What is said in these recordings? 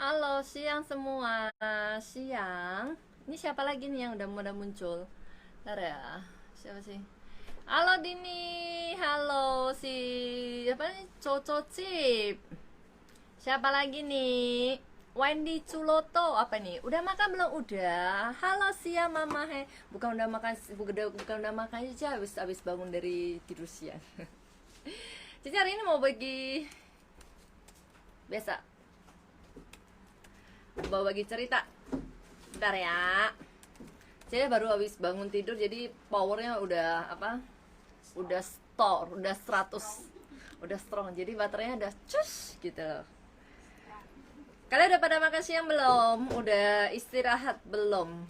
Halo, siang semua. Siang. Ini siapa lagi nih yang udah muncul? Ntar ya. Siapa sih? Halo Dini. Halo si apa nih? Coco Chip. Siapa lagi nih? Wendy Culoto apa nih? Udah makan belum? Udah. Halo siang Mama He. Bukan udah makan aja habis bangun dari tidur siang. Cici hari ini mau bagi biasa mau bagi cerita. Bentar ya. Saya baru habis bangun tidur jadi powernya udah apa? Udah store, udah 100, udah strong. Jadi baterainya udah cus gitu. Kalian udah pada makan siang belum? Udah istirahat belum?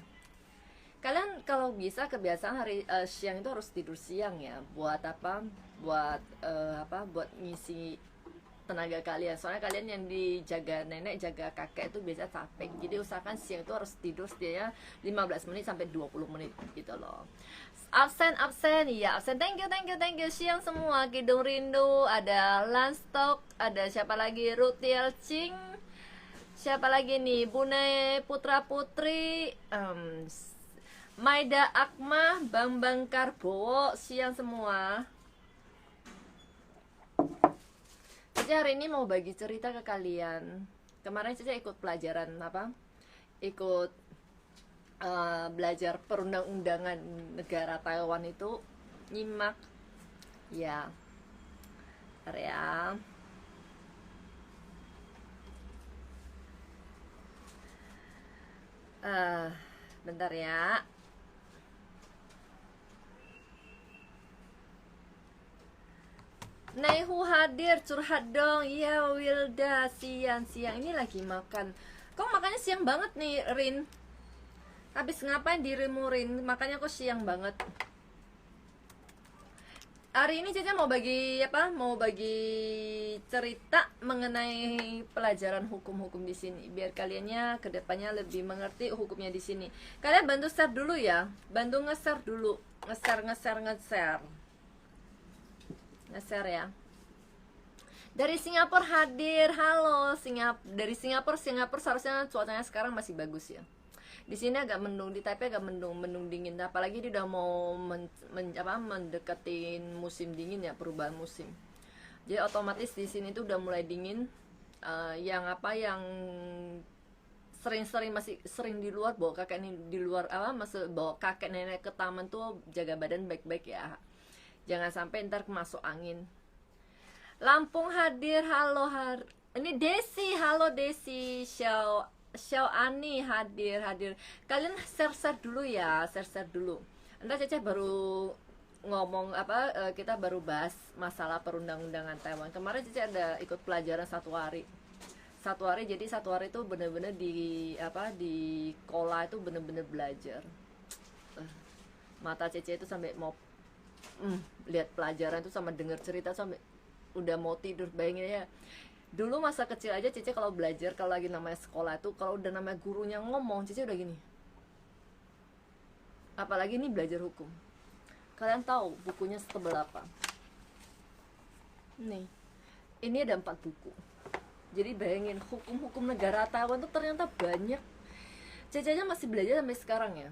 Kalian kalau bisa kebiasaan siang itu harus tidur siang ya. Buat apa? Buat ngisi tenaga kalian. Soalnya kalian yang dijaga nenek, jaga kakek itu biasa capek. Jadi usahakan siang itu harus tidur setidaknya 15 menit sampai 20 menit gitu loh. Absen, absen, iya absen. Thank you siang semua. Kidung Rindu, ada Lanstok, ada siapa lagi? Rutiel Ching, siapa lagi nih? Bune Putra Putri, Maida Akma, Bambang Karbowo, siang semua. Cici hari ini mau bagi cerita ke kalian. Kemarin Cici ikut pelajaran apa? Ikut belajar perundang-undangan negara Taiwan itu, nyimak ya. Bentar ya. eh Bentar ya. Naihu hadir, curhat dong. Iya Wilda, siang-siang ini lagi makan. Kok makannya siang banget nih Rin? Habis ngapain dirimu Rin? Makanya kok siang banget. Hari ini Caca mau bagi apa? Mau bagi cerita mengenai pelajaran hukum-hukum di sini, biar kaliannya kedepannya lebih mengerti hukumnya di sini. Kalian bantu share dulu ya, bantu nge-share dulu, nge-share ya. Dari Singapura hadir, halo dari Singapura seharusnya cuacanya sekarang masih bagus ya. Di sini agak mendung, di Taipei agak mendung dingin, apalagi dia udah mau mendekatin musim dingin ya, perubahan musim. Jadi otomatis di sini tuh udah mulai dingin. Yang masih sering di luar bawa kakek ini di luar apa masih bawa kakek nenek ke taman tuh jaga badan baik-baik ya, jangan sampai ntar masuk angin. Lampung hadir, halo ini Desi, halo Desi. Xiao Ani hadir. Kalian share dulu ya, share dulu. Entar Cece baru ngomong apa, kita baru bahas masalah perundang-undangan Taiwan. Kemarin Cece ada ikut pelajaran 1 hari. 1 hari, jadi 1 hari itu bener-bener di kola itu bener-bener belajar. Mata Cece itu sampai mau lihat pelajaran itu sama denger cerita sampai udah mau tidur. Bayangin ya, dulu masa kecil aja Cici kalau belajar, kalau lagi namanya sekolah itu, kalau udah namanya gurunya ngomong Cici udah gini. Apalagi ini belajar hukum. Kalian tahu bukunya setebal apa? Nih, ini ada 4 buku. Jadi bayangin, hukum-hukum negara Taiwan tuh ternyata banyak. Cici aja masih belajar sampai sekarang ya.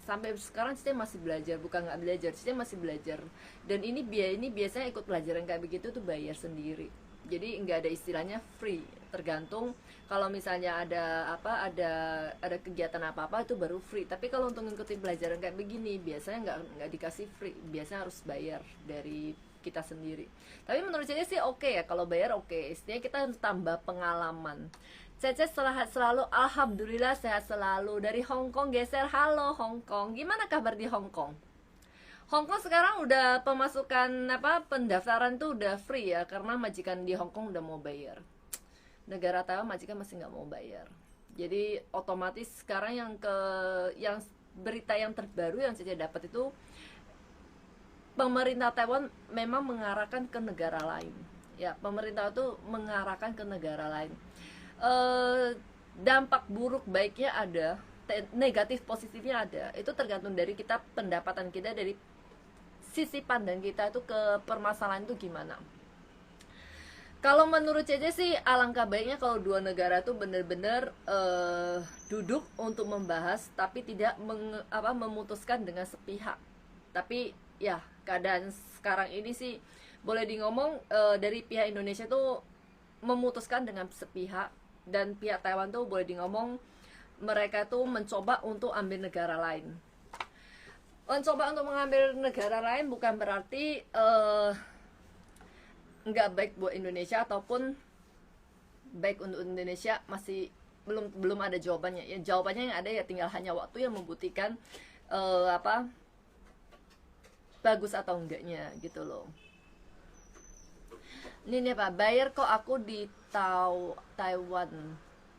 Sampai sekarang Cici masih belajar, bukan nggak belajar, Cici masih belajar. Dan ini biasanya ikut pelajaran kayak begitu tuh bayar sendiri. Jadi nggak ada istilahnya free, tergantung. Kalau misalnya ada kegiatan apa itu baru free, tapi kalau untuk ngikutin pelajaran kayak begini biasanya nggak dikasih free, biasanya harus bayar dari kita sendiri. Tapi menurut saya sih oke ya, kalau bayar oke, istilahnya kita harus tambah pengalaman. Cece selalu alhamdulillah sehat selalu. Dari Hong Kong geser, halo Hong Kong, gimana kabar di Hong Kong? Hong Kong sekarang udah pemasukan pendaftaran tuh udah free ya, karena majikan di Hong Kong udah mau bayar. Negara Taiwan majikan masih nggak mau bayar. Jadi otomatis sekarang yang berita yang terbaru yang saya dapat itu, pemerintah Taiwan memang mengarahkan ke negara lain. Ya, pemerintah itu mengarahkan ke negara lain. Dampak buruk baiknya ada, negatif positifnya ada. Itu tergantung dari kita, pendapatan kita, dari sisi pandang kita itu ke permasalahan itu gimana. Kalau menurut Cece sih alangkah baiknya kalau dua negara tuh bener-bener duduk untuk membahas, tapi tidak memutuskan dengan sepihak. Tapi ya keadaan sekarang ini sih boleh di ngomong dari pihak Indonesia tuh memutuskan dengan sepihak, dan pihak Taiwan tuh boleh di ngomong mereka tuh mencoba untuk ambil negara lain. Mencoba untuk mengambil negara lain bukan berarti nggak baik buat Indonesia ataupun baik untuk Indonesia, masih belum ada jawabannya. Ya jawabannya yang ada ya tinggal hanya waktu yang membuktikan bagus atau enggaknya gitu loh. Ini nih Pak, bayar kok aku di Taiwan.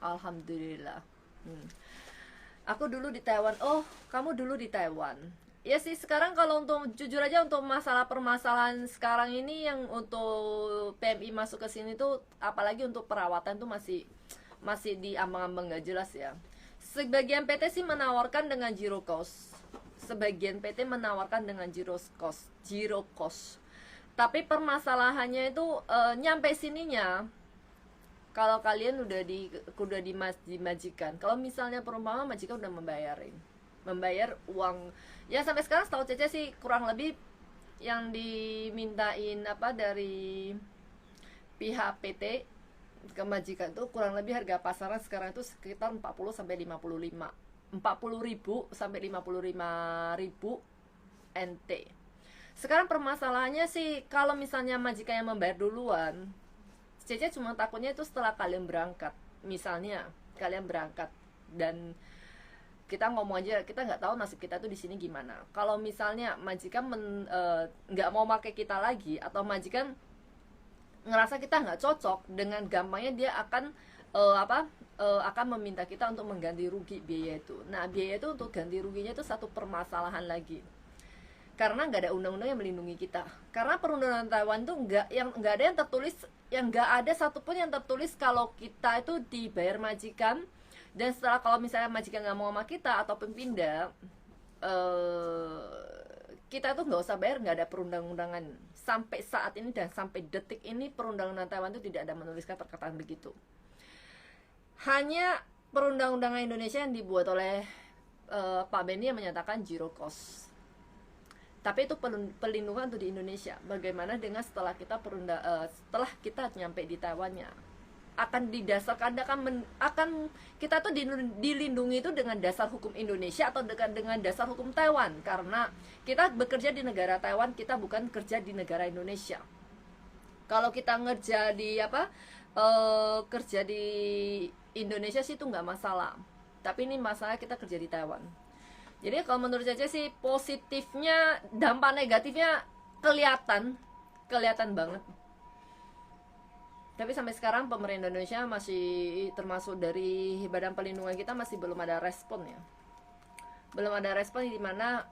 Alhamdulillah. Aku dulu di Taiwan. Oh, kamu dulu di Taiwan. Ya sih, sekarang kalau untuk jujur aja untuk masalah permasalahan sekarang ini yang untuk PMI masuk ke sini tuh, apalagi untuk perawatan tuh masih di ambang-ambang nggak jelas ya. Sebagian PT sih menawarkan dengan zero cost. Sebagian PT menawarkan dengan zero cost. Tapi permasalahannya itu nyampe sininya kalau kalian udah dimajikan. Kalau misalnya perumpama majikan udah membayar uang ya, sampai sekarang setahu Cece sih kurang lebih yang dimintain dari pihak PT ke majikan tuh kurang lebih harga pasaran sekarang itu sekitar 40 sampai 40 ribu sampai 55 ribu NT. Sekarang permasalahannya sih kalau misalnya majikan yang membayar duluan, Cece cuma takutnya itu setelah kalian berangkat. Misalnya kalian berangkat dan kita ngomong aja, kita nggak tahu nasib kita tuh di sini gimana. Kalau misalnya majikan nggak mau pakai kita lagi, atau majikan ngerasa kita nggak cocok, dengan gampangnya dia akan akan meminta kita untuk mengganti rugi biaya itu. Nah biaya itu untuk ganti ruginya itu satu permasalahan lagi, karena nggak ada undang-undang yang melindungi kita. Karena perundangan Taiwan tuh nggak ada yang tertulis, yang nggak ada satupun yang tertulis kalau kita itu dibayar majikan. Dan setelah kalau misalnya majikan nggak mau sama kita ataupun pindah, kita tuh nggak usah bayar, nggak ada perundang-undangan. Sampai saat ini dan sampai detik ini perundang-undangan Taiwan itu tidak ada menuliskan perkataan begitu. Hanya perundang-undangan Indonesia yang dibuat oleh Pak Benny yang menyatakan zero cost. Tapi itu pelindungan untuk di Indonesia. Bagaimana dengan setelah kita setelah kita nyampe di Taiwannya? Akan didasarkan akan kita tuh dilindungi itu dengan dasar hukum Indonesia atau dengan dasar hukum Taiwan, karena kita bekerja di negara Taiwan, kita bukan kerja di negara Indonesia. Kalau kita kerja di Indonesia sih itu nggak masalah, tapi ini masalah kita kerja di Taiwan. Jadi kalau menurut saya sih positifnya, dampak negatifnya kelihatan banget. Tapi sampai sekarang pemerintah Indonesia masih termasuk dari badan pelindungan kita masih belum ada respon ya. Belum ada respon di mana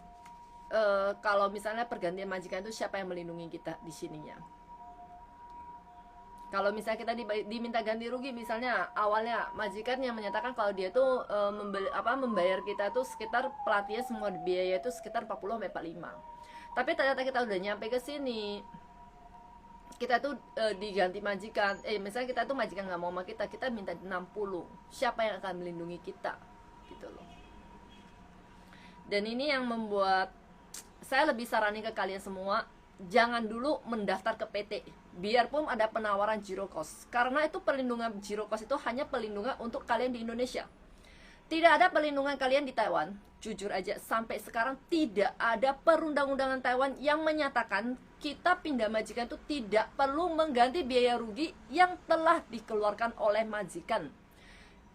kalau misalnya pergantian majikan itu siapa yang melindungi kita di sininya. Kalau misalnya kita diminta ganti rugi, misalnya awalnya majikan yang menyatakan kalau dia tuh membayar kita tuh sekitar pelatihan semua biaya itu sekitar 40 sampai 45. Tapi ternyata kita udah nyampe ke sini, kita tuh diganti majikan, misalnya kita tuh majikan nggak mau sama kita minta 60, siapa yang akan melindungi kita gitu loh. Dan ini yang membuat saya lebih saranin ke kalian semua, jangan dulu mendaftar ke PT biarpun ada penawaran zero cost, karena itu perlindungan zero cost itu hanya perlindungan untuk kalian di Indonesia, tidak ada perlindungan kalian di Taiwan. Jujur aja sampai sekarang tidak ada perundang-undangan Taiwan yang menyatakan kita pindah majikan itu tidak perlu mengganti biaya rugi yang telah dikeluarkan oleh majikan.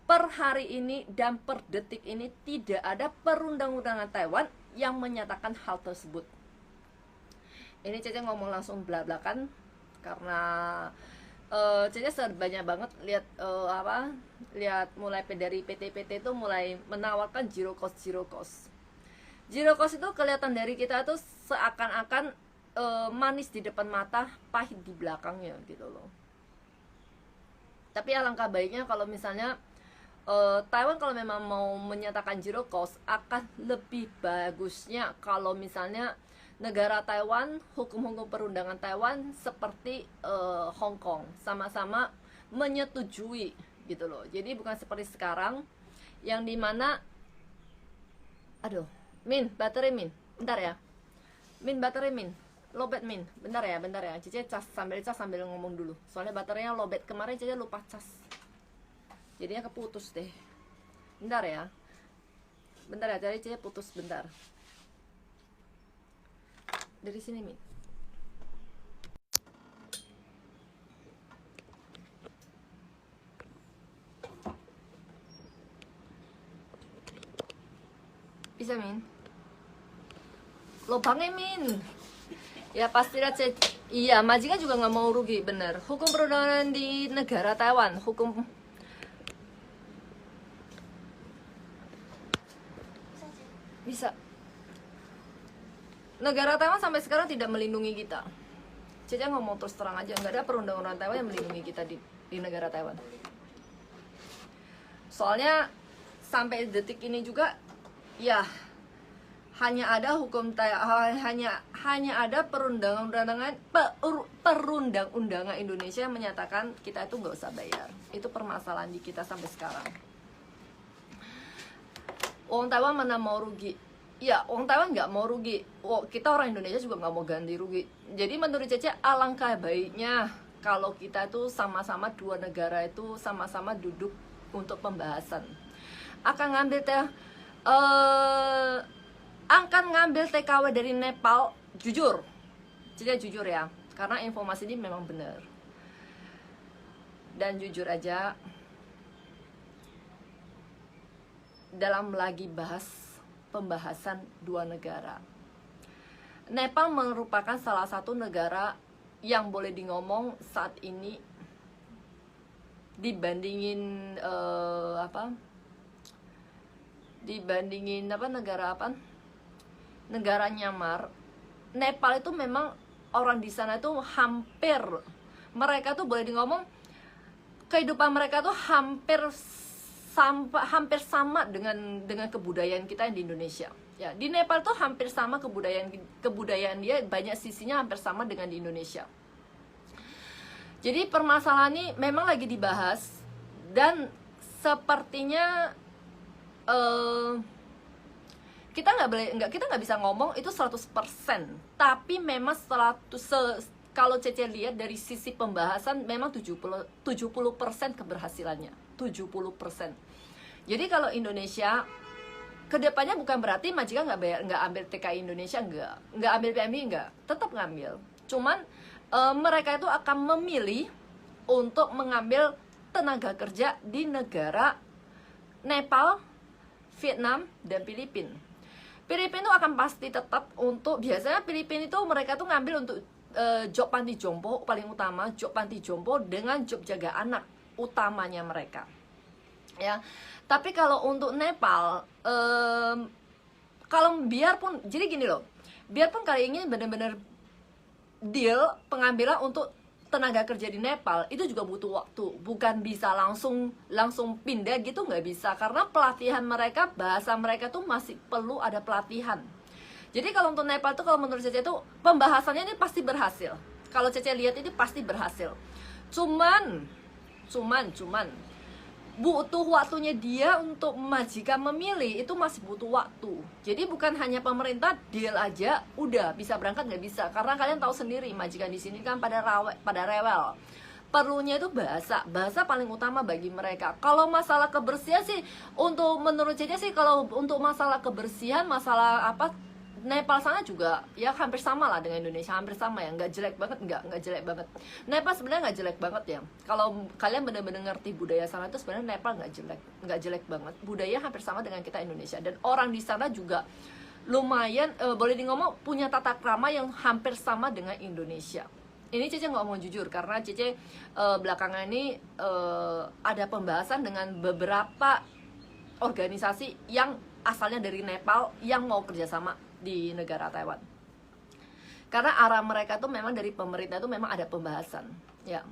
Per hari ini dan per detik ini tidak ada perundang-undangan Taiwan yang menyatakan hal tersebut. Ini Cece ngomong langsung belak-belakan karena Cece banyak banget lihat mulai dari PT-PT itu mulai menawarkan zero cost. Zero cost itu kelihatan dari kita tuh seakan-akan manis di depan mata, pahit di belakangnya gitu loh. Tapi alangkah baiknya kalau misalnya Taiwan kalau memang mau menyatakan zero cost, akan lebih bagusnya kalau misalnya negara Taiwan, hukum-hukum perundangan Taiwan seperti Hong Kong, sama-sama menyetujui gitu loh. Jadi bukan seperti sekarang yang dimana, aduh, Min, baterai Min, bentar ya, Min, baterai Min, lowbat Min, bentar ya, Cice cas sambil ngomong dulu, soalnya baterainya lowbat kemarin, Cice lupa cas, jadinya keputus deh, bentar ya, cari Cice putus bentar. Dari sini Min. Bisa Min? Lubangnya Min. Ya pastilah iya, majikan juga nggak mau rugi, bener. Hukum perundangan di negara Taiwan, hukum bisa. Negara Taiwan sampai sekarang tidak melindungi kita. Cica ngomong terus terang aja, nggak ada perundang-undangan Taiwan yang melindungi kita di negara Taiwan. Soalnya sampai detik ini juga, ya hanya ada hukum hanya ada perundang-undangan Indonesia yang menyatakan kita itu nggak usah bayar. Itu permasalahan di kita sampai sekarang. Orang Taiwan mana mau rugi? Ya, orang Taiwan nggak mau rugi. Kita orang Indonesia juga nggak mau ganti rugi. Jadi menurut Cece, alangkah baiknya kalau kita itu sama-sama, dua negara itu sama-sama duduk untuk pembahasan. Akan ngambil TKW dari Nepal, jujur, Cece jujur ya, karena informasi ini memang benar. Dan jujur aja, dalam lagi bahas pembahasan dua negara, Nepal merupakan salah satu negara yang boleh ngomong saat ini dibandingin negara Myanmar. Nepal itu memang orang di sana itu hampir, mereka tuh boleh ngomong kehidupan mereka tuh hampir sama dengan kebudayaan kita yang di Indonesia. Ya, di Nepal tuh hampir sama kebudayaan dia, banyak sisinya hampir sama dengan di Indonesia. Jadi permasalahan ini memang lagi dibahas, dan sepertinya kita nggak bisa ngomong itu 100%, tapi memang kalau Cece lihat dari sisi pembahasan memang 70% keberhasilannya, 70%. Jadi kalau Indonesia kedepannya bukan berarti majikan nggak ambil TKI Indonesia, nggak ambil PMI, tetap ngambil. Cuman mereka itu akan memilih untuk mengambil tenaga kerja di negara Nepal, Vietnam, dan Filipina. Filipina itu akan pasti tetap untuk, biasanya Filipina itu mereka tuh ngambil untuk job panti jompo, paling utama job panti jompo dengan job jaga anak utamanya mereka. Ya, tapi kalau untuk Nepal, kalau biarpun, jadi gini loh, biarpun kali ini benar-benar deal pengambilan untuk tenaga kerja di Nepal, itu juga butuh waktu, bukan bisa langsung pindah gitu, nggak bisa, karena pelatihan mereka, bahasa mereka tuh masih perlu ada pelatihan. Jadi kalau untuk Nepal tuh, kalau menurut Cece tuh pembahasannya ini pasti berhasil. Kalau Cece lihat ini pasti berhasil. Cuman butuh waktunya dia untuk majikan memilih, itu masih butuh waktu. Jadi bukan hanya pemerintah deal aja udah bisa berangkat, nggak bisa, karena kalian tahu sendiri majikan di sini kan pada rewel. Perlunya itu bahasa paling utama bagi mereka. Kalau masalah kebersihan sih, untuk menurut Cece sih, kalau untuk masalah kebersihan, masalah apa, Nepal sana juga ya hampir sama lah dengan Indonesia, hampir sama ya, nggak jelek banget, nggak jelek banget. Nepal sebenarnya nggak jelek banget ya. Kalau kalian benar-benar ngerti budaya sana itu, sebenarnya Nepal nggak jelek banget. Budaya hampir sama dengan kita Indonesia, dan orang di sana juga lumayan boleh ngomong punya tata krama yang hampir sama dengan Indonesia. Ini Cece ngomong jujur, karena Cece belakangan ini ada pembahasan dengan beberapa organisasi yang asalnya dari Nepal yang mau kerjasama di negara Taiwan, karena arah mereka tuh memang dari pemerintah tuh memang ada pembahasan ya.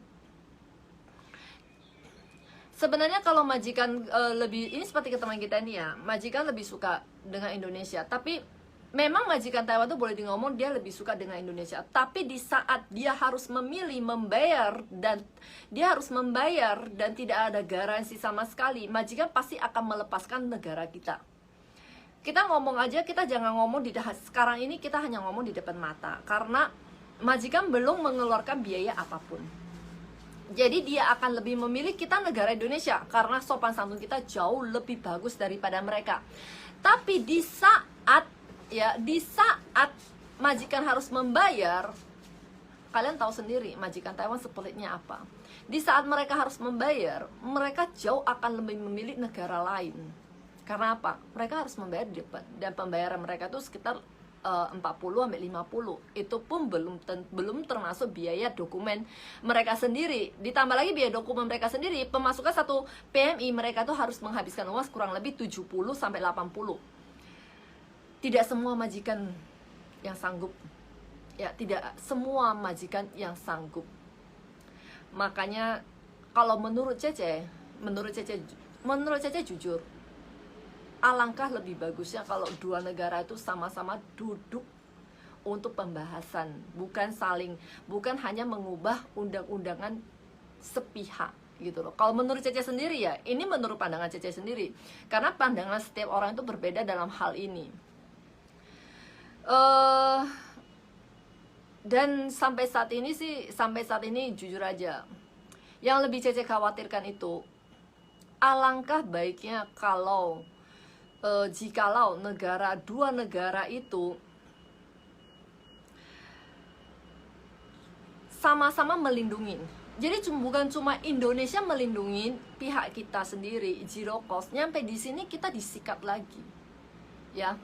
Sebenarnya kalau majikan lebih, ini seperti ke teman kita nih ya, majikan lebih suka dengan Indonesia, tapi memang majikan Taiwan tuh boleh di ngomong dia lebih suka dengan Indonesia, tapi di saat dia harus memilih membayar dan tidak ada garansi sama sekali, majikan pasti akan melepaskan negara kita. Kita ngomong aja, kita jangan ngomong sekarang ini kita hanya ngomong di depan mata, karena majikan belum mengeluarkan biaya apapun. Jadi dia akan lebih memilih kita negara Indonesia karena sopan santun kita jauh lebih bagus daripada mereka. Tapi di saat majikan harus membayar, kalian tahu sendiri majikan Taiwan sepelitnya apa. Di saat mereka harus membayar, mereka jauh akan lebih memilih negara lain. Karena apa? Mereka harus membayar di depan, dan pembayaran mereka itu sekitar 40-50. Itu pun belum termasuk biaya dokumen mereka sendiri. Ditambah lagi biaya dokumen mereka sendiri, pemasukan satu PMI mereka tuh harus menghabiskan uang kurang lebih 70-80. Tidak semua majikan yang sanggup. Ya, tidak semua majikan yang sanggup. Makanya kalau menurut Cece jujur, alangkah lebih bagusnya kalau dua negara itu sama-sama duduk untuk pembahasan, bukan hanya mengubah undang-undangan sepihak gitu loh. Kalau menurut Cece sendiri ya, ini menurut pandangan Cece sendiri, karena pandangan setiap orang itu berbeda dalam hal ini. Dan sampai saat ini jujur aja, yang lebih Cece khawatirkan itu, alangkah baiknya kalau jikalau dua negara itu sama-sama melindungi. Jadi bukan cuma Indonesia melindungi pihak kita sendiri, zero cost, nyampe di sini kita disikat lagi, ya.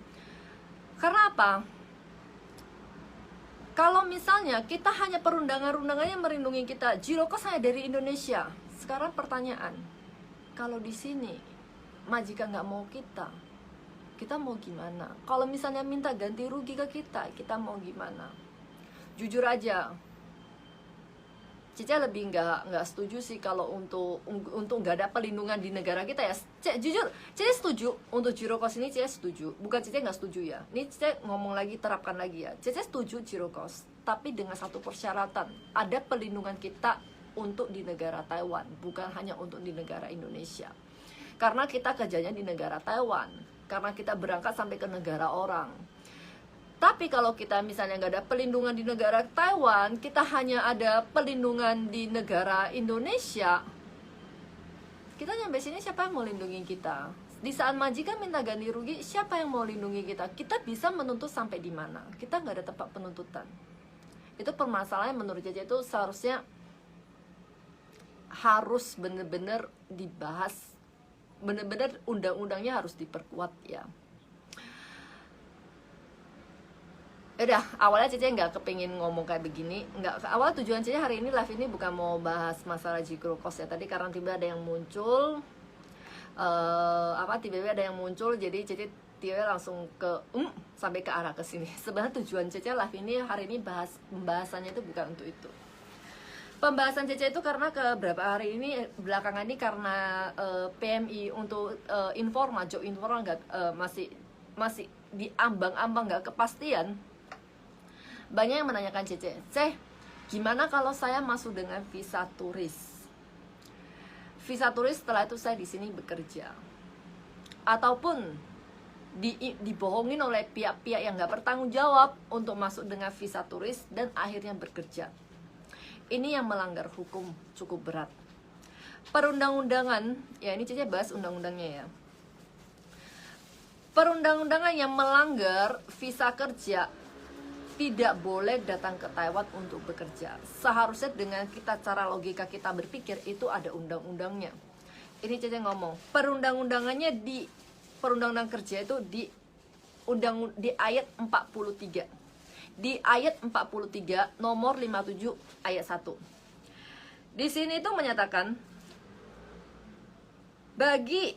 Karena apa? Kalau misalnya kita hanya perundangan-undangannya melindungi kita, zero cost hanya dari Indonesia. Sekarang pertanyaan, kalau di sini majikan nggak mau kita mau gimana? Kalau misalnya minta ganti rugi ke kita mau gimana? Jujur aja, Cece lebih nggak setuju sih kalau untuk nggak ada pelindungan di negara kita ya. Jujur, Cece setuju untuk zero cost ini, Cece setuju. Bukan Cece nggak setuju ya. Ini Cece ngomong lagi, terapkan lagi ya. Cece setuju zero cost, tapi dengan satu persyaratan, ada pelindungan kita untuk di negara Taiwan, bukan hanya untuk di negara Indonesia. Karena kita kerjanya di negara Taiwan, karena kita berangkat sampai ke negara orang. Tapi kalau kita misalnya nggak ada pelindungan di negara Taiwan, kita hanya ada pelindungan di negara Indonesia, kita nyampe sini siapa yang mau lindungi kita? Di saat majikan minta ganti rugi, siapa yang mau lindungi kita? Kita bisa menuntut sampai di mana? Kita nggak ada tempat penuntutan. Itu permasalahan menurut Jaja, itu seharusnya harus bener-bener dibahas, bener-bener undang-undangnya harus diperkuat ya. Udah, awalnya Cece nggak kepingin ngomong kayak begini. Awal tujuan Cece hari ini live ini bukan mau bahas masalah zero cost ya. Tadi karena tiba ada yang muncul, tiba-tiba ada yang muncul, jadi Cece tiba langsung sampai ke arah ke sini. Sebenarnya tujuan Cece live ini hari ini pembahasannya itu bukan untuk itu. Pembahasan Cece itu karena beberapa hari ini belakangan ini karena PMI untuk job informal masih di ambang-ambang nggak kepastian. Banyak yang menanyakan Cece, gimana kalau saya masuk dengan visa turis? Visa turis setelah itu saya di sini bekerja, ataupun dibohongin oleh pihak-pihak yang nggak bertanggung jawab untuk masuk dengan visa turis dan akhirnya bekerja. Ini yang melanggar hukum cukup berat. Perundang-undangan, ya ini Cece bahas undang-undangnya ya. Perundang-undangan yang melanggar visa kerja tidak boleh datang ke Taiwan untuk bekerja. Seharusnya dengan cara logika kita berpikir itu ada undang-undangnya. Ini Cece ngomong, perundang-undangannya di perundang-undang kerja itu di ayat 43. Di ayat 43 nomor 57 ayat 1. Di sini itu menyatakan bagi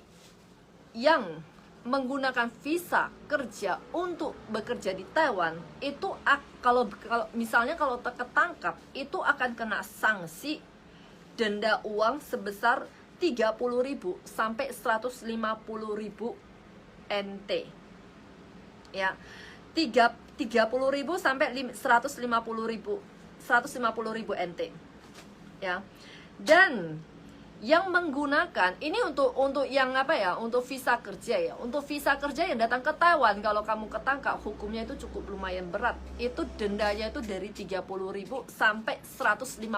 yang menggunakan visa kerja untuk bekerja di Taiwan itu kalau misalnya kalau ketangkap itu akan kena sanksi denda uang sebesar 30.000 sampai 150.000 NT. Ya. 30.000 sampai 150.000 NT ya. Dan yang menggunakan ini untuk yang apa ya, untuk visa kerja ya. Untuk visa kerja yang datang ke Taiwan, kalau kamu ketangkap, hukumnya itu cukup lumayan berat. Itu dendanya itu dari 30.000 sampai 150.000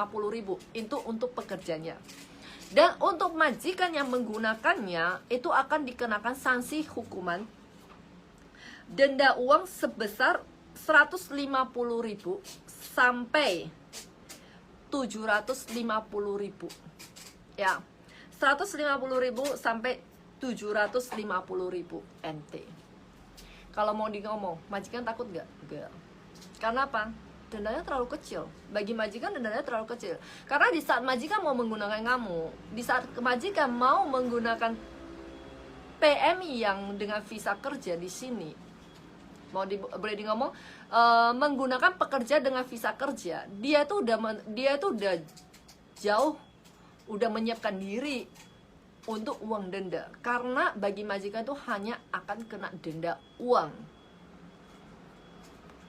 itu untuk pekerjanya. Dan untuk majikan yang menggunakannya itu akan dikenakan sanksi hukuman denda uang sebesar 150.000 sampai 750.000 ya. 150.000 sampai 750.000 NT. Kalau mau ngomong, majikan takut nggak? Nggak. Karena apa? Dendanya terlalu kecil. Bagi majikan dendanya terlalu kecil. Karena di saat majikan mau menggunakan kamu, di saat majikan mau menggunakan PMI yang dengan visa kerja di sini, boleh ngomong, menggunakan pekerja dengan visa kerja, dia tuh udah jauh, udah menyiapkan diri untuk uang denda. Karena bagi majikan itu hanya akan kena denda uang.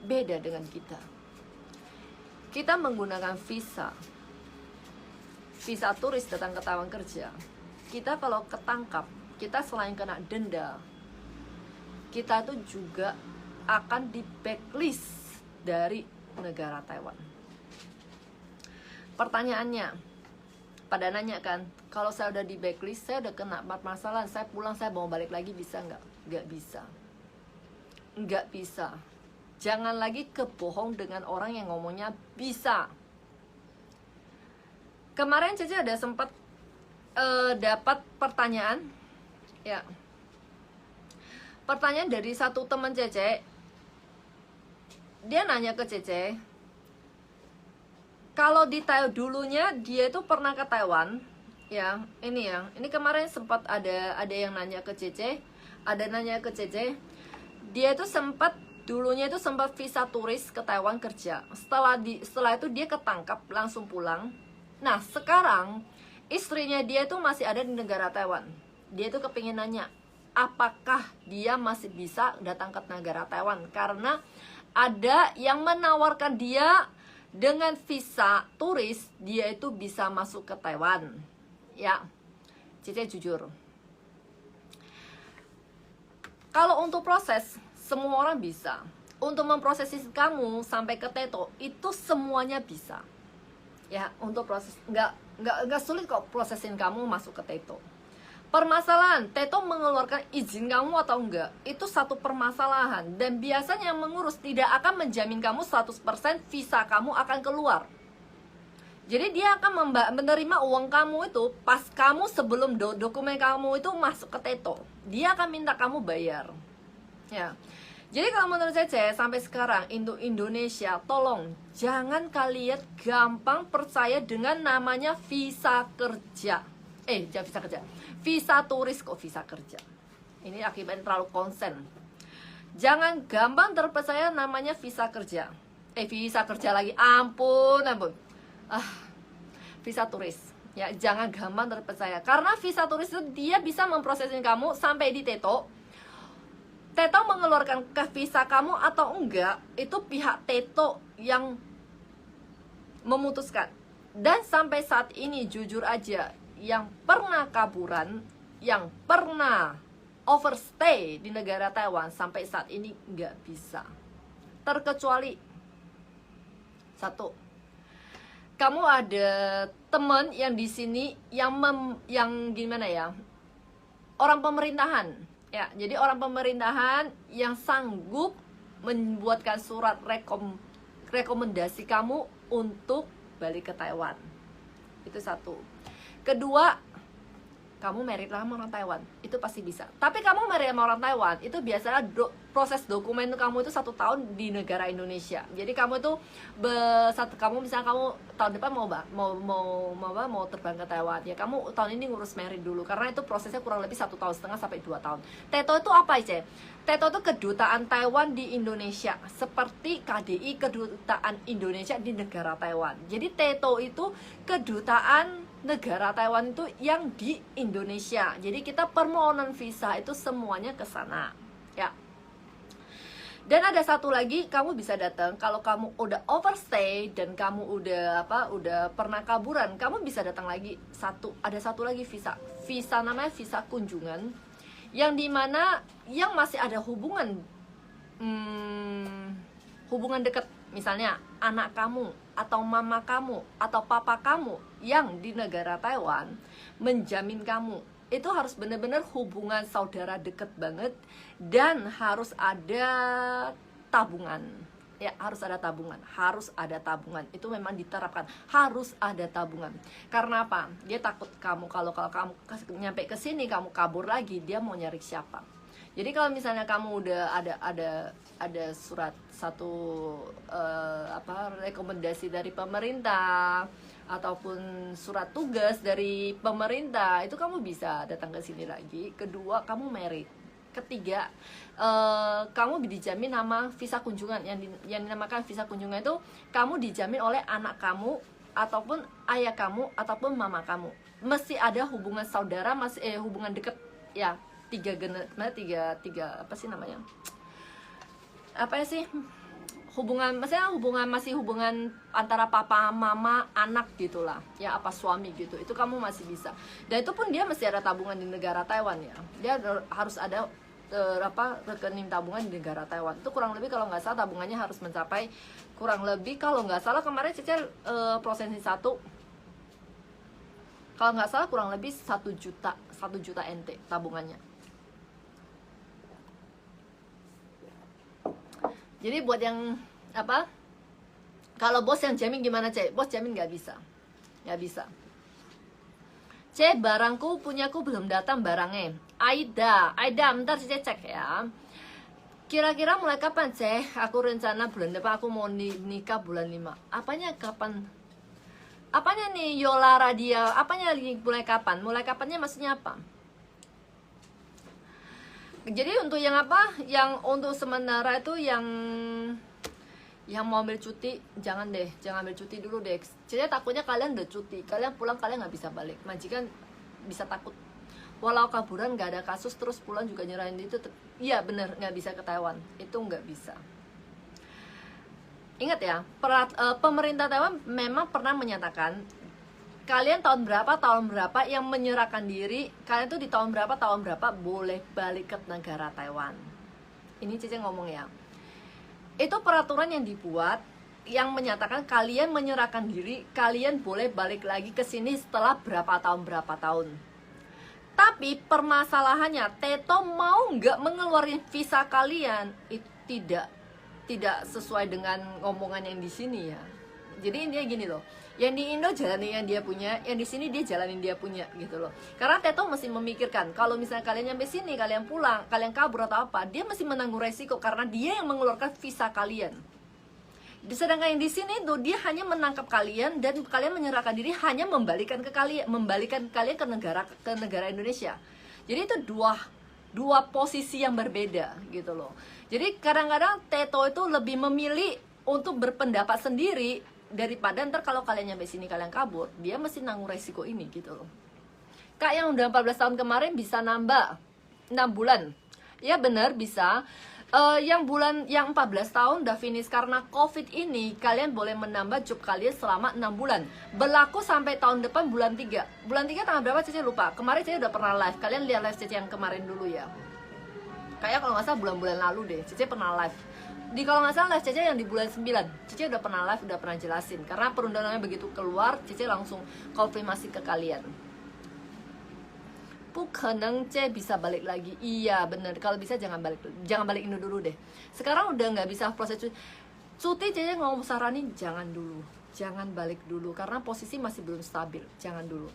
Beda dengan kita menggunakan visa turis datang ke Taiwan kerja. Kita kalau ketangkap, kita selain kena denda, kita tuh juga akan di blacklist dari negara Taiwan. Pertanyaannya, pada nanya kan, kalau saya udah di blacklist, saya udah kena masalah, saya pulang, saya mau balik lagi bisa nggak? Nggak bisa. Nggak bisa. Jangan lagi kebohong dengan orang yang ngomongnya bisa. Kemarin Cece ada sempat dapat pertanyaan, ya. Pertanyaan dari satu teman Cece. Dia nanya ke Cece, kalau di Taiwan dulunya dia itu pernah ke Taiwan, ya. Ini kemarin sempat ada yang nanya ke Cece, dia itu dulunya itu sempat visa turis ke Taiwan kerja. Setelah itu dia ketangkap langsung pulang. Nah, sekarang istrinya dia itu masih ada di negara Taiwan. Dia itu kepingin nanya, apakah dia masih bisa datang ke negara Taiwan? Karena ada yang menawarkan dia dengan visa turis, dia itu bisa masuk ke Taiwan. Ya, Cici jujur, kalau untuk proses, semua orang bisa. Untuk memprosesin kamu sampai ke Teto, itu semuanya bisa. Ya, untuk proses, nggak sulit kok prosesin kamu masuk ke Teto. Permasalahan, Teto mengeluarkan izin kamu atau enggak, itu satu permasalahan. Dan biasanya yang mengurus tidak akan menjamin kamu 100% visa kamu akan keluar. Jadi dia akan menerima uang kamu itu pas kamu sebelum dokumen kamu itu masuk ke Teto. Dia akan minta kamu bayar. Ya. Jadi kalau menurut Cece sampai sekarang Indonesia, tolong jangan kalian gampang percaya dengan namanya visa kerja. Jangan visa kerja. Visa turis kok visa kerja. Ini akibatnya terlalu konsen. Jangan gampang terpercaya namanya visa kerja. Visa kerja lagi. Ampun. Visa turis. Ya, jangan gampang terpercaya. Karena visa turis itu dia bisa memprosesin kamu sampai di Teto. Teto mengeluarkan ke visa kamu atau enggak, itu pihak Teto yang memutuskan. Dan sampai saat ini jujur aja, yang pernah kaburan, yang pernah overstay di negara Taiwan sampai saat ini nggak bisa. Terkecuali satu, kamu ada teman yang di sini yang gimana ya, orang pemerintahan, ya. Jadi orang pemerintahan yang sanggup membuatkan surat rekomendasi kamu untuk balik ke Taiwan. Itu satu. Kedua, kamu married sama orang Taiwan, itu pasti bisa. Tapi kamu married sama orang Taiwan, itu biasanya proses dokumen kamu itu 1 tahun di negara Indonesia. Jadi kamu itu misalnya kamu tahun depan mau terbang ke Taiwan, ya kamu tahun ini ngurus married dulu, karena itu prosesnya kurang lebih 1,5 tahun sampai 2 tahun. Teto itu apa aja? Teto itu kedutaan Taiwan di Indonesia, seperti KDI kedutaan Indonesia di negara Taiwan. Jadi Teto itu kedutaan negara Taiwan itu yang di Indonesia. Jadi kita permohonan visa itu semuanya ke sana, ya. Dan ada satu lagi, kamu bisa datang kalau kamu udah overstay dan kamu udah pernah kaburan, kamu bisa datang lagi. Ada satu lagi visa namanya visa kunjungan, yang dimana yang masih ada hubungan dekat, misalnya anak kamu atau mama kamu atau papa kamu yang di negara Taiwan menjamin kamu. Itu harus benar-benar hubungan saudara deket banget, dan harus ada tabungan. Ya, harus ada tabungan. Itu memang diterapkan, harus ada tabungan. Karena apa? Dia takut kalau kamu nyampe ke sini kamu kabur lagi, dia mau nyari siapa? Jadi kalau misalnya kamu udah ada surat rekomendasi dari pemerintah ataupun surat tugas dari pemerintah, itu kamu bisa datang ke sini lagi. Kedua, kamu merit. Ketiga, kamu dijamin sama visa kunjungan, yang dinamakan visa kunjungan itu kamu dijamin oleh anak kamu ataupun ayah kamu ataupun mama kamu. Mesti ada hubungan saudara, hubungan deket ya, tiga apa sih namanya? Apa sih? Hubungan antara papa, mama, anak gitulah ya, apa suami gitu, itu kamu masih bisa. Dan itu pun dia mesti ada tabungan di negara Taiwan ya, dia harus ada rekening tabungan di negara Taiwan. Itu kurang lebih kalau nggak salah tabungannya harus mencapai kurang lebih, kalau nggak salah kemarin Cece prosesi satu, kalau nggak salah kurang lebih 1 juta NT tabungannya. Jadi buat yang kalau bos yang jamin gimana, Cek? Bos jamin nggak bisa. Cek, punyaku belum datang barangnya. Aida, bentar Cek cek ya. Kira-kira mulai kapan, Cek? Aku rencana bulan depan aku mau nikah bulan 5. Apanya kapan? Apanya nih Yola Radia? Apanya mulai kapan? Mulai kapannya maksudnya apa? Jadi untuk yang untuk sementara itu yang mau ambil cuti, jangan ambil cuti dulu deh. Jadi takutnya kalian udah cuti, kalian pulang kalian nggak bisa balik. Majikan bisa takut. Walau kaburan nggak ada kasus, terus pulang juga nyerahin itu. Iya bener, nggak bisa ke Taiwan. Itu nggak bisa. Ingat ya, pemerintah Taiwan memang pernah menyatakan kalian tahun berapa yang menyerahkan diri, kalian tuh di tahun berapa boleh balik ke negara Taiwan. Ini Cece ngomong ya, itu peraturan yang dibuat yang menyatakan kalian menyerahkan diri, kalian boleh balik lagi ke sini setelah berapa tahun. Tapi permasalahannya, Teto mau nggak mengeluarkan visa kalian, itu tidak sesuai dengan ngomongan yang di sini ya. Jadi intinya gini loh, yang di Indo jalanin yang dia punya, yang di sini dia jalanin dia punya gitu loh. Karena Teto mesti memikirkan, kalau misalnya kalian nyampe sini, kalian pulang, kalian kabur atau apa, dia mesti menanggung resiko karena dia yang mengeluarkan visa kalian. Sedangkan yang di sini tuh dia hanya menangkap kalian dan kalian menyerahkan diri, hanya membalikan kalian ke negara Indonesia. Jadi itu dua posisi yang berbeda gitu loh. Jadi kadang-kadang Teto itu lebih memilih untuk berpendapat sendiri daripada ntar kalau kalian nyampe sini kalian kabur, dia mesti nanggung resiko ini gitu loh. Kak yang udah 14 tahun kemarin bisa nambah 6 bulan. Ya bener bisa. Yang 14 tahun udah finish karena COVID ini, kalian boleh menambah job kalian selama 6 bulan. Berlaku sampai tahun depan bulan 3. Bulan 3 tanggal berapa Cece lupa. Kemarin Cece udah pernah live. Kalian lihat live Cece yang kemarin dulu ya. Kayak kalau nggak salah bulan-bulan lalu deh Cece pernah live. Kalau nggak salah live Cece yang di bulan 9, Cece udah pernah live, udah pernah jelasin. Karena perundangannya begitu keluar, Cece langsung konfirmasi ke kalian. Bukanang Cece bisa balik lagi. Iya bener, kalau bisa jangan balik Indo dulu deh. Sekarang udah nggak bisa proses cuti, Cece ngomong saranin jangan balik dulu. Karena posisi masih belum stabil, jangan dulu.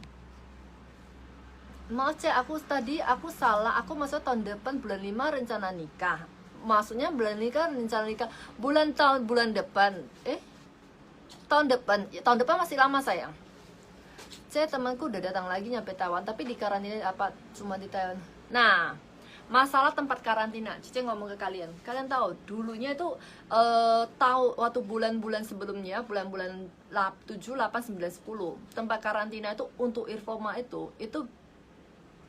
Mau Cek, aku salah, aku masuk tahun depan bulan 5 rencana nikah. Maksudnya bulan rencana nikah bulan depan. Tahun depan masih lama sayang. Saya temanku udah datang lagi nyampe Taiwan, tapi di karantina apa cuma di Taiwan. Nah, masalah tempat karantina, Cice ngomong ke kalian. Kalian tahu dulunya itu waktu bulan-bulan sebelumnya, bulan-bulan 7, 8, 9, 10, tempat karantina itu untuk Irfoma itu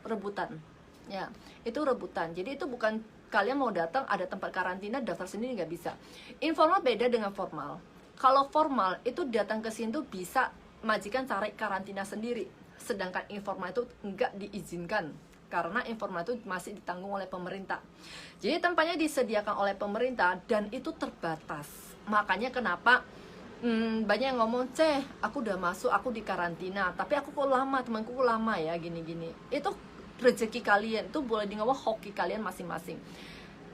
rebutan. Ya, itu rebutan. Jadi itu bukan kalian mau datang ada tempat karantina daftar sendiri nggak bisa. Informal beda dengan formal. Kalau formal itu datang ke sini tuh bisa majikan cari karantina sendiri, sedangkan informal itu nggak diizinkan karena informal itu masih ditanggung oleh pemerintah. Jadi tempatnya disediakan oleh pemerintah dan itu terbatas. Makanya kenapa banyak yang ngomong, aku udah masuk, aku di karantina, tapi aku kok lama, temanku kok lama ya, gini-gini. Itu rezeki kalian, itu boleh di ngomong hoki kalian masing-masing.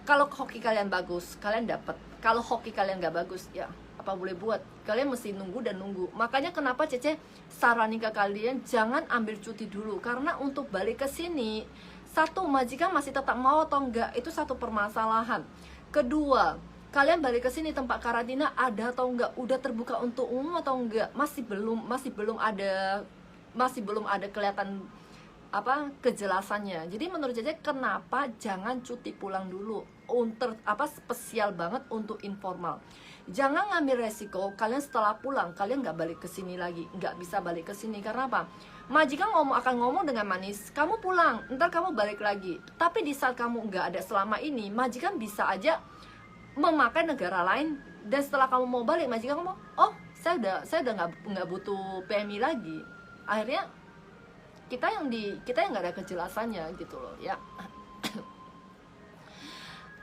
Kalau hoki kalian bagus, kalian dapat. Kalau hoki kalian nggak bagus, ya apa boleh buat. Kalian mesti nunggu dan nunggu. Makanya kenapa Cece saranin ke kalian jangan ambil cuti dulu, karena untuk balik ke sini, satu, majikan masih tetap mau atau enggak, itu satu permasalahan. Kedua, kalian balik ke sini tempat karantina ada atau enggak, udah terbuka untuk umum atau enggak, masih belum ada kelihatan kejelasannya. Jadi menurut Cece kenapa jangan cuti pulang dulu untuk spesial banget untuk informal. Jangan ngambil resiko kalian setelah pulang kalian nggak balik ke sini lagi, nggak bisa balik ke sini. Karena apa? Majikan akan ngomong dengan manis, kamu pulang, ntar kamu balik lagi. Tapi di saat kamu nggak ada selama ini, majikan bisa aja memakai negara lain, dan setelah kamu mau balik majikan ngomong, oh saya udah nggak butuh PMI lagi. Akhirnya kita yang nggak ada kejelasannya gitu loh ya.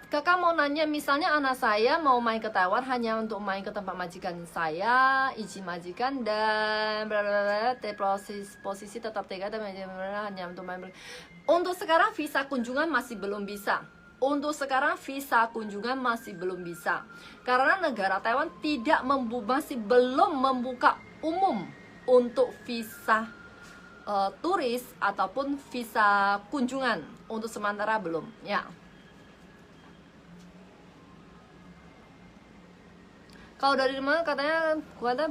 Kakak mau nanya, misalnya anak saya mau main ke Taiwan hanya untuk main ke tempat majikan saya, izin majikan dan posisi tetap tegak dan hanya untuk main. Untuk sekarang visa kunjungan masih belum bisa. Karena negara Taiwan masih belum membuka umum untuk visa turis ataupun visa kunjungan. Untuk sementara belum ya. Kalau dari mana katanya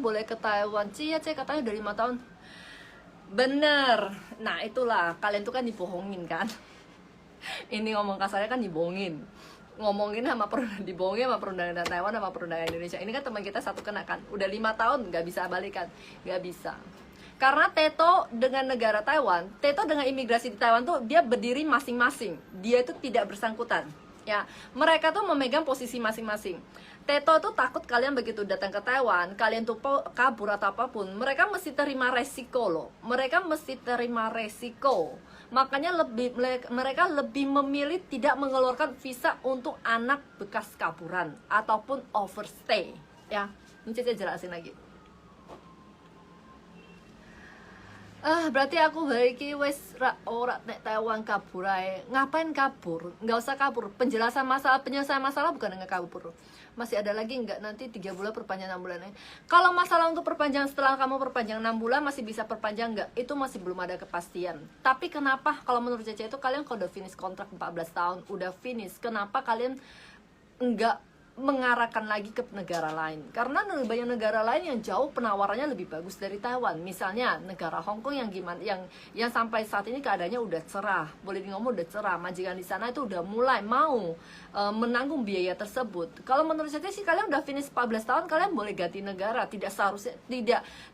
boleh ke Taiwan. Cia katanya udah 5 tahun. Bener. Nah itulah, kalian tuh kan dibohongin kan. Ini ngomong kasarnya kan dibohongin. Ngomongin dibohongin sama perundangan Taiwan sama perundangan Indonesia. Ini kan teman kita satu kena kan. Udah 5 tahun gak bisa balikan. Gak bisa. Karena Teto dengan negara Taiwan, Teto dengan imigrasi di Taiwan tuh dia berdiri masing-masing. Dia itu tidak bersangkutan. Ya, mereka tuh memegang posisi masing-masing. Teto tuh takut kalian begitu datang ke Taiwan, kalian tuh kabur atau apapun, mereka mesti terima resiko loh. Makanya mereka lebih memilih tidak mengeluarkan visa untuk anak bekas kaburan ataupun overstay. Ya, ini saya jelasin lagi. Berarti aku balik wes ora nek Taiwan kabur ae. Ngapain kabur? Nggak usah kabur. Penyelesaian masalah bukan dengan kabur. Masih ada lagi nggak nanti 3 bulan perpanjang 6 bulan. Kalau masalah untuk perpanjang setelah kamu perpanjang 6 bulan masih bisa perpanjang nggak? Itu masih belum ada kepastian. Tapi kenapa kalau menurut Cece itu kalian kalau udah finish kontrak 14 tahun, udah finish, kenapa kalian nggak mengarahkan lagi ke negara lain? Karena banyak negara lain yang jauh penawarannya lebih bagus dari Taiwan. Misalnya negara Hong Kong yang yang sampai saat ini keadaannya udah cerah, boleh ngomong udah cerah. Majikan di sana itu udah mulai mau menanggung biaya tersebut. Kalau menurut saya sih kalian udah finish 14 tahun, kalian boleh ganti negara. Tidak seharusnya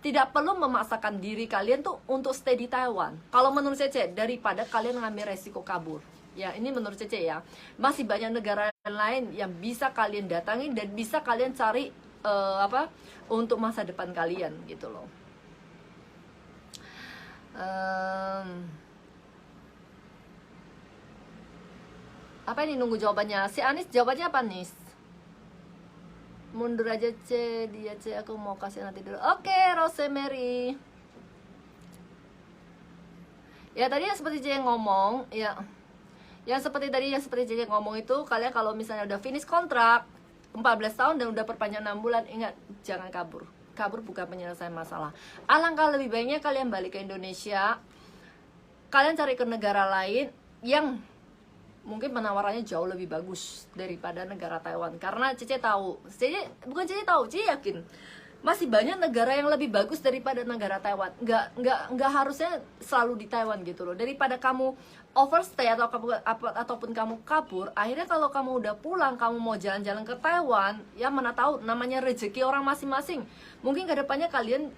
tidak perlu memaksakan diri kalian tuh untuk stay di Taiwan. Kalau menurut saya daripada kalian ngambil resiko kabur. Ya, ini menurut Cece ya. Masih banyak negara lain yang bisa kalian datangin dan bisa kalian cari untuk masa depan kalian gitu loh. Apa ini nunggu jawabannya? Si Anis jawabannya apa Nis? Mundur aja dia aku mau kasih nanti dulu. Oke, Rosemary. Ya tadi yang seperti Cece ngomong ya. Yang seperti Cici ngomong itu, kalian kalau misalnya udah finish kontrak 14 tahun dan udah perpanjang 6 bulan, ingat jangan kabur. Kabur bukan penyelesaian masalah. Alangkah lebih baiknya kalian balik ke Indonesia. Kalian cari ke negara lain yang mungkin penawarannya jauh lebih bagus daripada negara Taiwan. Karena Cici yakin masih banyak negara yang lebih bagus daripada negara Taiwan. Nggak harusnya selalu di Taiwan gitu loh. Daripada kamu overstay ataupun kamu kabur, akhirnya kalau kamu udah pulang, kamu mau jalan-jalan ke Taiwan, ya mana tahu namanya rezeki orang masing-masing. Mungkin kedepannya kalian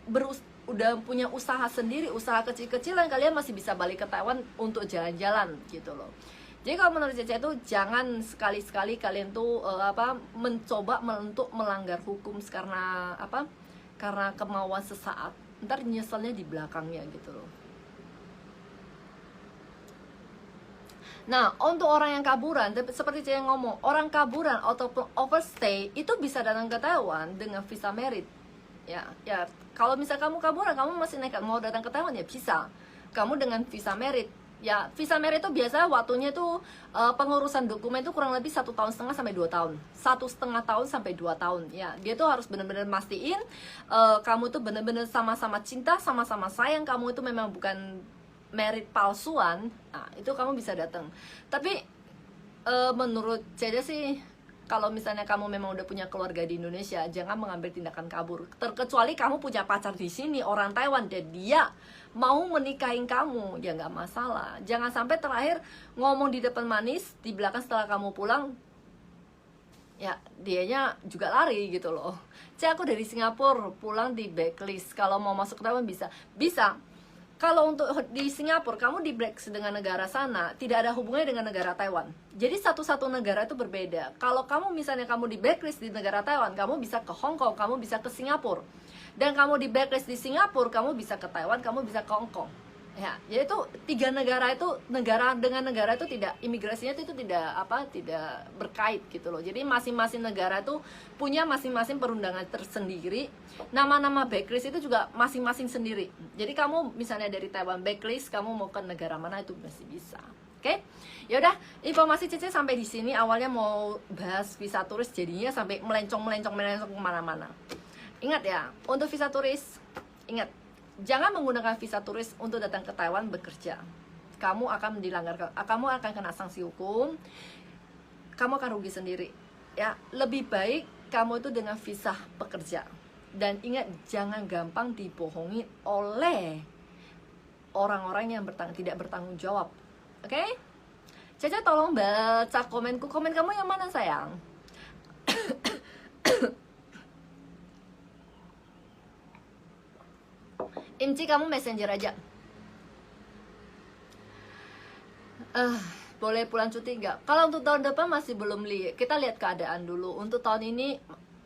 udah punya usaha sendiri, usaha kecil-kecilan, kalian masih bisa balik ke Taiwan untuk jalan-jalan gitu loh. Jadi kalau menurut Cece itu jangan sekali-sekali kalian tuh mencoba untuk melanggar hukum karena apa? Karena kemauan sesaat. Ntar nyeselnya di belakangnya gitu loh. Nah, untuk orang yang kaburan, seperti Cece ngomong, orang kaburan ataupun overstay itu bisa datang ke Taiwan dengan visa merit. Ya, kalau misal kamu kaburan, kamu masih nekat mau datang ke Taiwan ya bisa. Kamu dengan visa merit. Ya, visa merit itu biasanya waktunya itu pengurusan dokumen itu kurang lebih 1,5 tahun sampai 2 tahun, 1,5 tahun sampai 2 tahun. Ya, dia tuh harus benar-benar mastiin kamu tuh benar-benar sama-sama cinta, sama-sama sayang, kamu itu memang bukan merit palsuan. Nah, itu kamu bisa datang. Tapi menurut Cece sih, kalau misalnya kamu memang udah punya keluarga di Indonesia, jangan mengambil tindakan kabur. Terkecuali kamu punya pacar di sini, orang Taiwan, dan dia mau menikahin kamu, ya nggak masalah. Jangan sampai terakhir ngomong di depan manis, di belakang setelah kamu pulang, ya dianya juga lari gitu loh. Aku dari Singapura pulang di blacklist. Kalau mau masuk ke Taiwan bisa. Kalau untuk di Singapura, kamu di blacklist dengan negara sana, tidak ada hubungannya dengan negara Taiwan. Jadi satu-satu negara itu berbeda. Kalau kamu misalnya kamu di blacklist di negara Taiwan, kamu bisa ke Hong Kong, kamu bisa ke Singapura. Dan kamu di blacklist di Singapura, kamu bisa ke Taiwan, kamu bisa ke Hong Kong. Ya, jadi itu 3 negara itu, negara dengan negara itu tidak, imigrasinya itu tidak berkait gitu loh. Jadi masing-masing negara itu punya masing-masing perundangan tersendiri. Nama-nama blacklist itu juga masing-masing sendiri. Jadi kamu misalnya dari Taiwan blacklist, kamu mau ke negara mana itu masih bisa. Oke? Ya udah, informasi Cece sampai di sini. Awalnya mau bahas visa turis, jadinya sampai melencong kemana-mana. Ingat ya, untuk visa turis, ingat, jangan menggunakan visa turis untuk datang ke Taiwan bekerja. Kamu akan kamu akan kena sanksi hukum. Kamu akan rugi sendiri. Ya, lebih baik kamu itu dengan visa pekerja. Dan ingat, jangan gampang dibohongi oleh orang-orang yang tidak bertanggung jawab. Oke? Caca tolong baca komenku. Komen kamu yang mana sayang? Imci, kamu messenger aja. Boleh pulang cuti nggak? Kalau untuk tahun depan masih belum kita lihat keadaan dulu. Untuk tahun ini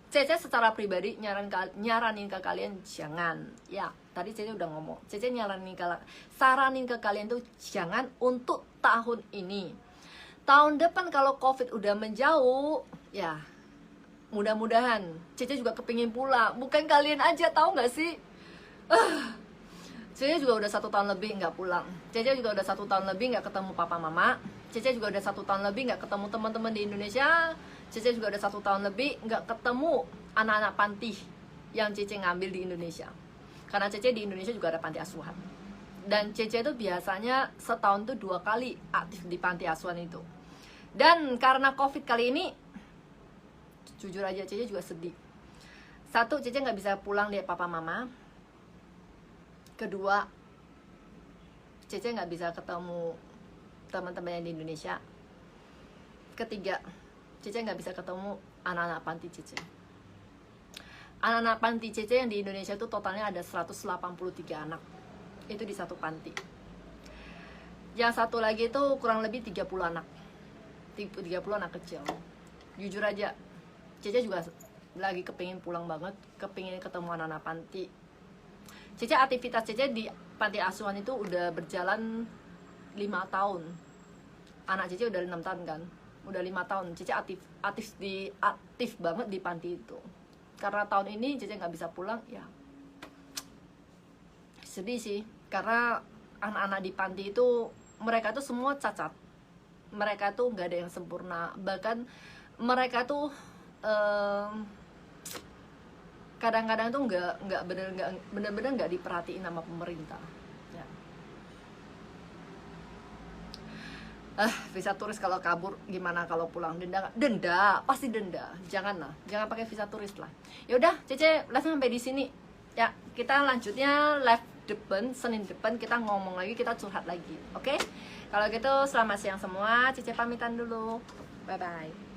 Cece secara pribadi nyaranin ke kalian jangan. Ya, tadi Cece udah ngomong. Cece saranin ke kalian tuh jangan untuk tahun ini. Tahun depan kalau COVID udah menjauh, ya mudah-mudahan. Cece juga kepingin pulang. Bukan kalian aja, tahu nggak sih? Cece juga udah 1 tahun lebih nggak pulang. Cece juga udah 1 tahun lebih nggak ketemu papa mama. Cece juga udah 1 tahun lebih nggak ketemu teman-teman di Indonesia. Cece juga udah 1 tahun lebih nggak ketemu anak-anak panti yang Cece ngambil di Indonesia. Karena Cece di Indonesia juga ada panti asuhan. Dan Cece itu biasanya setahun tuh 2 kali aktif di panti asuhan itu. Dan karena COVID kali ini, jujur aja Cece juga sedih. 1, Cece nggak bisa pulang lihat papa mama. Kedua, Cece nggak bisa ketemu teman-temannya di Indonesia. Ketiga, Cece nggak bisa ketemu anak-anak panti Cece. Anak-anak panti Cece yang di Indonesia itu totalnya ada 183 anak. Itu di satu panti. Yang satu lagi itu kurang lebih 30 anak. 30 anak kecil. Jujur aja, Cece juga lagi kepingin pulang banget, kepingin ketemu anak-anak panti. Cece, aktivitas Cece di panti asuhan itu udah berjalan 5 tahun. Anak Cece udah 6 tahun kan, udah 5 tahun. Cece aktif banget di panti itu. Karena tahun ini Cece nggak bisa pulang, ya sedih sih. Karena anak-anak di panti itu, mereka tuh semua cacat. Mereka tuh nggak ada yang sempurna. Bahkan mereka tuh kadang-kadang tuh nggak bener-bener nggak diperhatiin sama pemerintah. Ya. Visa turis kalau kabur gimana kalau pulang? Denda, pasti denda. Jangan pakai visa turis lah. Ya udah, Cece live sampai di sini. Ya, kita lanjutnya live depan Senin depan kita ngomong lagi, kita curhat lagi. Oke? Kalau gitu selamat siang semua. Cece pamitan dulu. Bye bye.